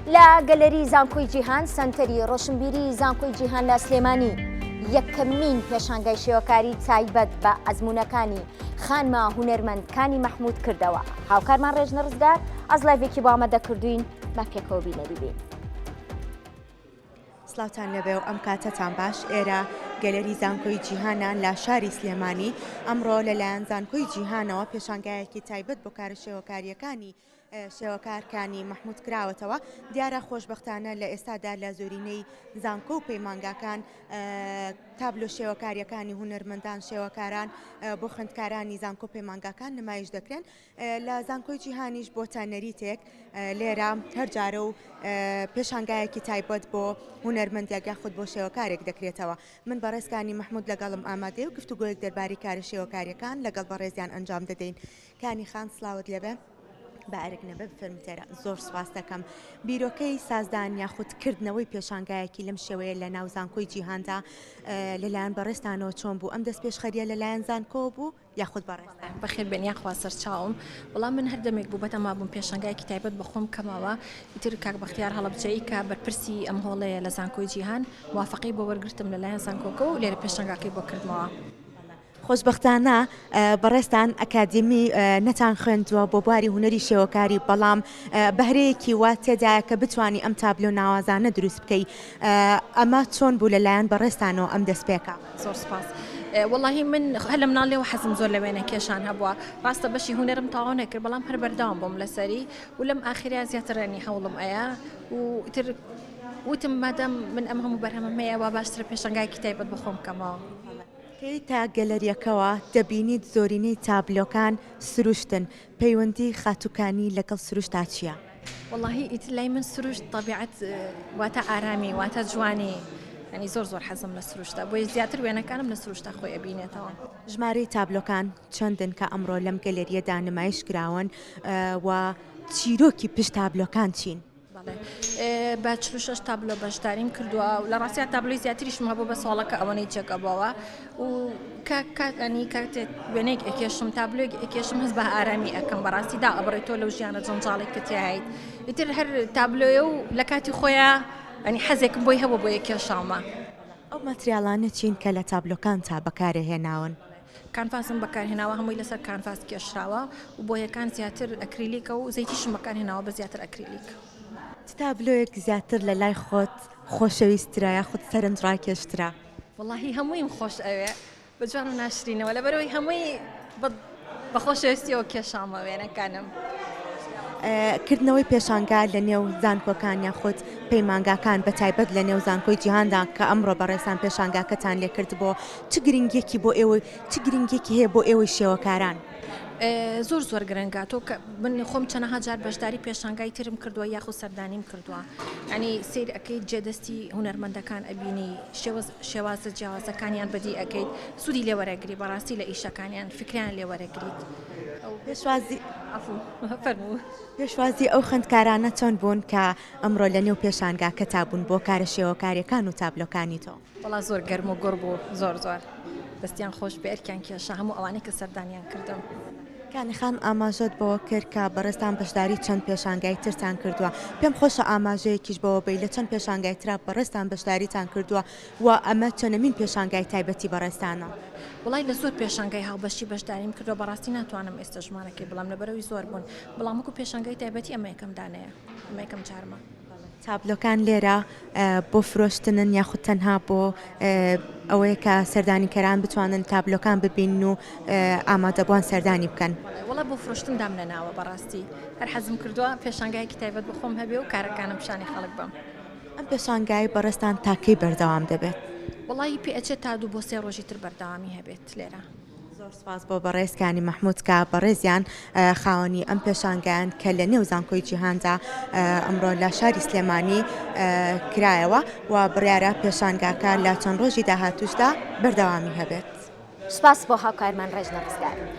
لا گەلەری زانکۆی جیهان سنتەری ڕۆشنبیری زانکۆی جیهان لە سلێمانی یەکەمین پێشانگای شێوەکاری تایبەت بە ئەزموونەکانی خانمە هونەرمەندەکانی مەحموود کردەوە. هاوکارمان ڕێژنە ڕزگار ئەز لایڤێکی بۆ ئامادەکردوین بە پێکەوە بینەری بین. سلااوتان لەبێ و ئەم کاتەتان باش. ئێرە گەلەری زانکۆی جیهانان لە شاری سلێمانی ئەمڕۆ لەلایەن زانکۆی جیهانەوە پێشانگایەکی تایبەت بۆ کارە شێوەکاریەکانی شێوەکارکانی مەحموود کراوەتەوە. دیارە خۆشبەختانە لە ئێستادا لە زۆرینەی زانکۆ و پەیمانگاکان تابلۆ شێوەکاریەکانی هونەرمەندان شێوەکاران بۆ خوێندکارانی زانکۆ پەیمانگاکان نمایش دەکرێن. لە زانکۆی جیهانیش بۆ تەنەریتێک لێرە هەرجارە و پێشانگایەکی تایبەت بۆ هونەرمەندێک یاخود بۆ شێوەکارێک دەکرێتەوە. من بەڕێزکانی مەحموود لەگەڵم ئامادەی و گفتوگۆیەک دەربارەی کارە شێوەکاریەکان لەگەڵ بەڕێزیان ئەنجام دەدەین. کانی خان سلااوت لێبێ. بەئەرێک نەبێ بفرمتێرە زۆر سواس دەکەم. بیرۆکەی سازدان یاخودکردنەوەی پێشانگایەکی لەم شێوەیە لە ناو زانکۆی جیهاندا لەلایەن بەڕێستانەوە چۆن بوو؟ ئەم دەست پێشخەریە لەلایەن زانکۆ بوو یاخود بەڕێستان؟ بەخێر بێن یاخوا سەرچاوم. وەڵام من هەردەمێک بوو بەتەما بووم پێشانگایەکی تایبەت بە خۆم کەمەوە. ئیتر کاک بەختیار هەڵەبجەیی کە بەرپرسی ئەم هۆڵەیە لە زانکۆی جیهان موافقەی بۆ وەرگرتم لەلایەن زانکۆکە و لێرە پێشانگاکەی بۆ کردمەوە. خۆشبەختانە بەڕێستان ئەکادمی نەتان خوێندووە بۆ بواری هونەری شێوەکاری، بەڵام بەهرەیەکی وا تێدایە کە بتوانانی ئەم تابلۆ ناوازانە دروست بکەی. ئەمە چۆن بوو لەلایەن بەڕێستانەوە ئەم دەستپێکە؟ زۆر سپاس. والله من هەلم ناڵێەوە حەزم زۆر لە وێنە کێشان هەبووە. ڕاستە بەشی هونەرم تاوا نەکرد، بەڵام هەر بەردەوام بووم لەسەری و لەم ئاخریا زیاترێنی هەوڵم ئەیە و ئیتر وتم مادەم من ئەم هەموو بەرهەمەم هەیە وا باشترە پێشانگایەکی تایبەت بە خۆم کەمەوە. تا گەلەریەکەوە دەبینیت زۆرینەی تابلۆکان سروشتن. پەیوەندی خاتووکانی لەگەڵ سروشتا چییە؟ والله ئیتر لای من سروشت طبیعەت واتە ئارامی، واتە جوانی، ینی زۆر زۆر حەزم لە سروشتە، بۆیە زیاتر وێنەکانم لە سروشتا خۆی ئەبینێتەوە. ژمارەی تابلۆکان چەندن کە ئەمڕۆ لەم گەلەریەدا نمایش کراون و چیرۆکی پشت تابلۆکان چین؟ بە 46 تابلۆ بەشداریم کردووە و لە ڕاستیە تابلۆی زیاتریشم هەبوو بە ساڵەکە ئەوەنەی چێکەبەوە و کاتنی کاتێک وێنێک ئەکێشم تابلۆیەک ئەکێشم هەست بە ئارامی ئەەکەم بەڕاستیدا ئەبڕێتۆ لەو ژیانە جەنجاڵێک کە تیاییت. ئیتر هەر تابلۆیە و لە کاتی خۆیان ئەنی حەزێکم بۆی هەبوو بۆ یەکێشاومە. ئەو ماتریاڵانە چین کە لە تابلۆکان تا بەکارهێناون؟ کانفاسم بەکارهێناوە، هەمووی لەسەر کانفاس کێشراوە و بۆیەکان زیاتر ئەکریلیکە و زەیتیشم بەکارهێناوە بە زیاتر ئەکریلیک. تابلۆیەک زیاتر لە لای خۆت خۆشەویسترا یاخود سەرنجڕاکێشترا؟ واللهی هەموویم خۆش ئەوێ بە جوان و ناشرینەوە، لەبەرەوەی هەمووی بە خۆشەویستیەوە کێشامە وێنەکانم. کردنەوەی پێشانگا لە نێو زانکۆکان یاخود پەیمانگاکان بە تایبەت لە نێو زانکۆی جیهاندا کە ئەمڕۆ بەڕێسان پێشانگاکەتان لێ کرد بۆ چ گرنگێکی بۆ ئێوە چ گرنگێکی هەیە بۆ ئێوەی شێوەکاران؟ زۆر زۆر گرنگە. تۆ من خۆم چەنەها جار بەشداری پێشانگای ترم کردووە یاخود سەردانیم کردووە. ینی سیر ئەەکەیت جێدەستی هونەرمەندەکان ئەبینی شێوازە جیاوازەکانیان بەدی ئەەکەیت سوودی لێوەرەگری بەڕاستی لە ئیشەکانیان فکریان لێوەرەگریت. پێشوازی ئەو خوێندکارانە چۆن بوون کە ئەمڕۆ لە نێو پێشانگاکە تابوون بۆ کارە شێوەکاریەکان و تابلۆکانی تۆ؟ وەڵا زۆر گەرم و گۆڕ بوو، زۆر زۆر دەستیان خۆش بە ئەرکیان کێشە هەموو ئەوانەی کە سەردانیان کردم. کانی خان ئاماژەت بەوە کرد کە بەڕێستان بەشداری چەند پێشانگای ترتان کردووە. پێم خۆشە ئاماژەیەکیش بەوە بی لە چەند پێشانگای ترا بەڕێستان بەشداریتان کردووە و ئەمە چەندەمین پێشانگای تایبەتی بەڕێستانە؟ وڵای لە زۆر پێشانگای هاوبەشی بەشداریم کردووە، بەڕاستی ناتوانم ئێستا ژمارەکەی بڵام لەبەرەوەی زۆر بوون، بەڵام وەکو پێشانگای تایبەتی ئەمە یەکەم دانەیە، ئەمە یەکەم جارمە. تابلۆکان لێرە بۆ فرۆشتنن یاخود تەنها بۆ ئەوەیە کە سەردانیکەران بتوانن تابلۆکان ببین و ئامادەبووان سەردانی بکەن؟ وڵا بۆ فرۆشتن دام لەناوە بەڕاستی هەر حەزم کردووە پێشانگایەکی تایبەت بە خۆم هەبێ و کارەکانم پیشانی خەڵک بم. ئەم پێشانگای بەڕێستان تاکەی بەردەوام دەبێت؟ وڵی پێچێت تا 2 بۆ 3 ڕۆژی تر بەردەوامی هەبێت لێرە. زۆر سپاس بۆ بەڕێزکانی مەحموود کە بەڕێزیان خاوەنی ئەم پێشانگایان کە لە نێو زانکۆی جیهاندا ئەمڕۆ لە شاری سلێمانی کرایەوە و بڕیارە پێشانگاکە لە چەند ڕۆژی داهاتووشدا بەردەوامی هەبێت. سپاس بۆ هاوکارمان ڕێژنە ڕزگار.